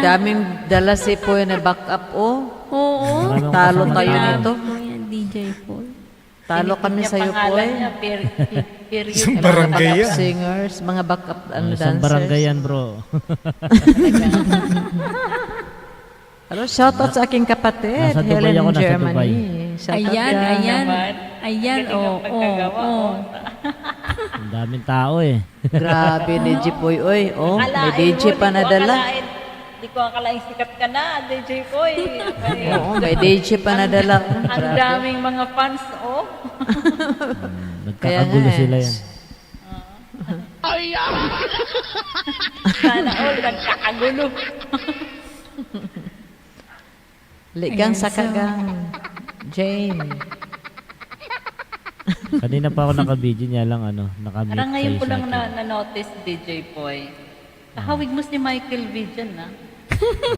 daming dala si Poy na backup, oh. Oo. Maraming Talo kasama tayo tao. nito. Po yan, DJ Paul. Talo kami Niya sa'yo, pangalan Poy. niya, period. Isang Mga barangay backup yan. singers, mga backup Isang dancers. barangay yan, bro. Hello, shoutout sa aking kapatid, Nasa Dubai Helen ako, in nasa Germany. Dubai. Shoutout Ayan, yan. ayan. naman. Ayan, Galing oo, ang pagkagawa, oo. Ang daming tao eh. Grabe, DJ Poy. Oy, oh, may Akalain DJ mo, pa nadala. Di ko akalain sikat ka na, DJ Koy. Oo, may DJ pa nadala. Ang daming mga fans, oh. Nagkakagulo nga eh. sila yan. Sana all nagkakagulo. Ligang Ayan, sa so- kagang. Jane. Kanina pa ako naka-video niya lang, naka-mute Parang ngayon kayo ko sa lang akin. na-notice, DJ Koy. Kahawig mo si Michael V dyan, na.